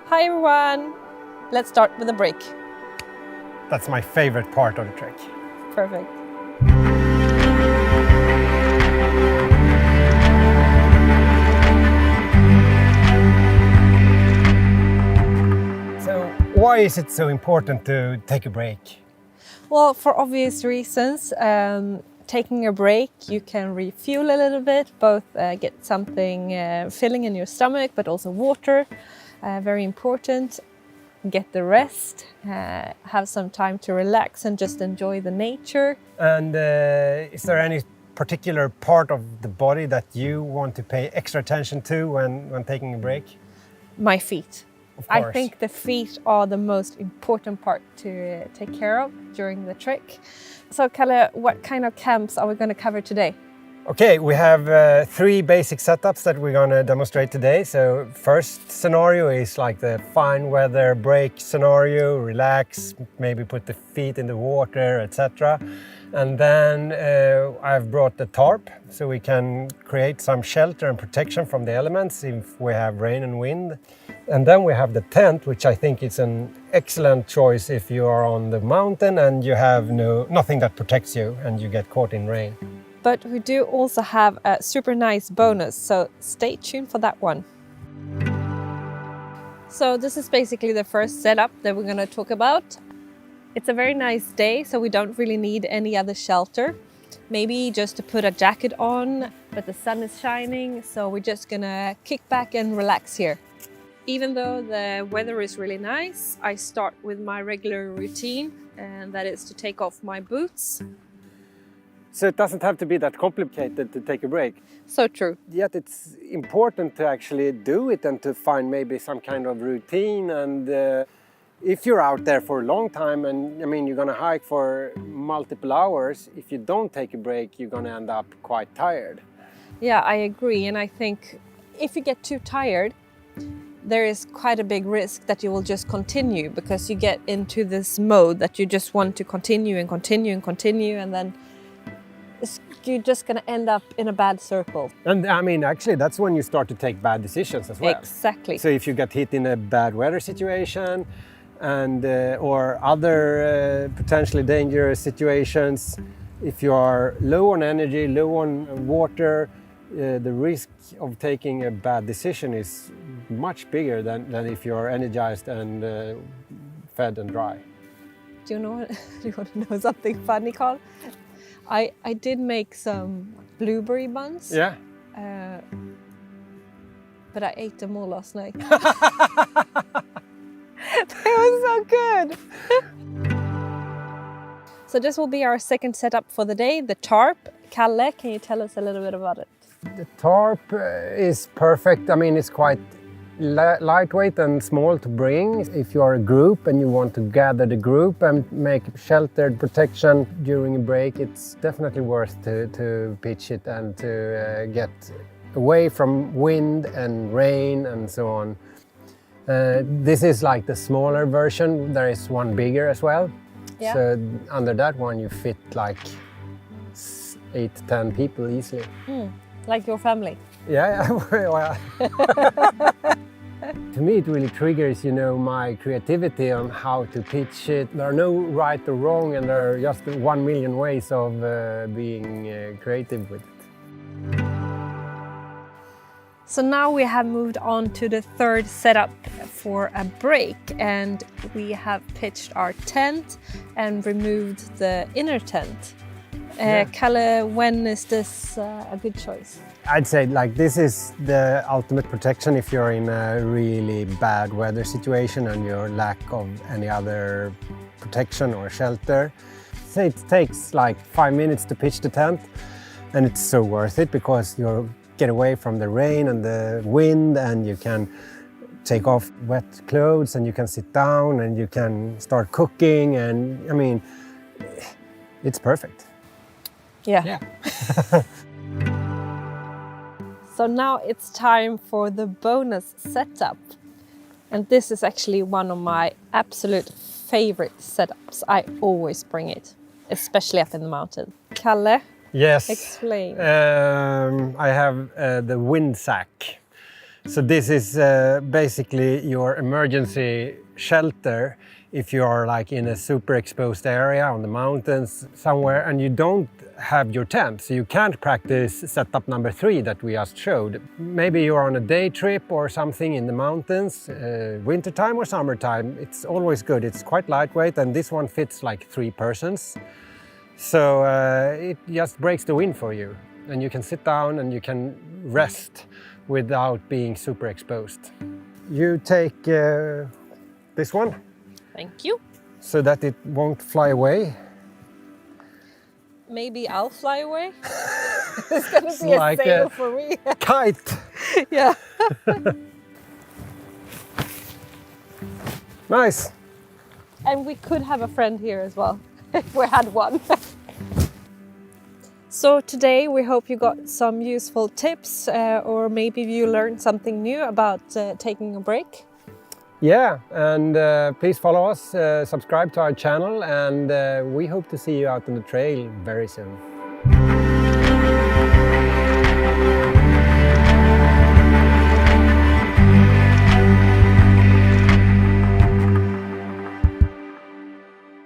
Hi everyone! Let's start with a break. That's my favorite part of the trek. Perfect. So why is it so important to take a break? Well, for obvious reasons. Taking a break, you can refuel a little bit, both get something filling in your stomach, but also water. Very important. Get the rest, have some time to relax and just enjoy the nature. And is there any particular part of the body that you want to pay extra attention to when taking a break? My feet. Of course. I think the feet are the most important part to take care of during the trek. So Kalle, what kind of camps are we going to cover today? Okay, we have 3 basic setups that we're going to demonstrate today. So first scenario is like the fine weather break scenario, relax, maybe put the feet in the water, etc. And then I've brought the tarp so we can create some shelter and protection from the elements if we have rain and wind. And then we have the tent, which I think is an excellent choice if you are on the mountain and you have nothing that protects you and you get caught in rain. But we do also have a super nice bonus, so stay tuned for that one. So this is basically the first setup that we're going to talk about. It's a very nice day, so we don't really need any other shelter. Maybe just to put a jacket on, but the sun is shining, so we're just going to kick back and relax here. Even though the weather is really nice, I start with my regular routine, and that is to take off my boots. So it doesn't have to be that complicated to take a break. So true. Yet it's important to actually do it and to find maybe some kind of routine. And if you're out there for a long time and you're going to hike for multiple hours, if you don't take a break, you're going to end up quite tired. Yeah, I agree. And I think if you get too tired, there is quite a big risk that you will just continue because you get into this mode that you just want to continue and continue and continue, and then you're just going to end up in a bad circle. And actually that's when you start to take bad decisions as well. Exactly. So if you get hit in a bad weather situation and or other potentially dangerous situations, if you are low on energy, low on water, the risk of taking a bad decision is much bigger than if you are energized and fed and dry. Do you want to know something funny, Carl? I did make some blueberry buns. Yeah. But I ate them all last night. They were so good. So this will be our second setup for the day, the tarp. Kalle, can you tell us a little bit about it? The tarp is perfect. It's quite lightweight and small to bring. If you are a group and you want to gather the group and make sheltered protection during a break, it's definitely worth to pitch it and to get away from wind and rain and so on. This is like the smaller version. There is one bigger as well. Yeah. So under that one you fit like 8 to 10 people easily. Like your family. Yeah. Well, to me it really triggers, my creativity on how to pitch it. There are no right or wrong, and there are just 1 million ways of being creative with it. So now we have moved on to the third setup for a break, and we have pitched our tent and removed the inner tent. Kalle, when is this a good choice? I'd say this is the ultimate protection if you're in a really bad weather situation and your lack of any other protection or shelter. Say it takes 5 minutes to pitch the tent, and it's so worth it because you get away from the rain and the wind, and you can take off wet clothes and you can sit down and you can start cooking, and it's perfect. Yeah. So now it's time for the bonus setup. And this is actually one of my absolute favorite setups. I always bring it, especially up in the mountain. Kalle, yes. Explain. I have the wind sack. So this is basically your emergency shelter if you are like in a super exposed area on the mountains somewhere and you don't have your tent, so you can't practice setup number 3 that we just showed. Maybe you're on a day trip or something in the mountains, wintertime or summertime. It's always good. It's quite lightweight and this one fits like 3 persons. So it just breaks the wind for you and you can sit down and you can rest without being super exposed. You take this one. Thank you. So that it won't fly away. Maybe I'll fly away. It's gonna be like a sail for me. Kite. Yeah. Nice. And we could have a friend here as well, if we had one. So today we hope you got some useful tips or maybe you learned something new about taking a break. Yeah, and please follow us, subscribe to our channel, and we hope to see you out on the trail very soon.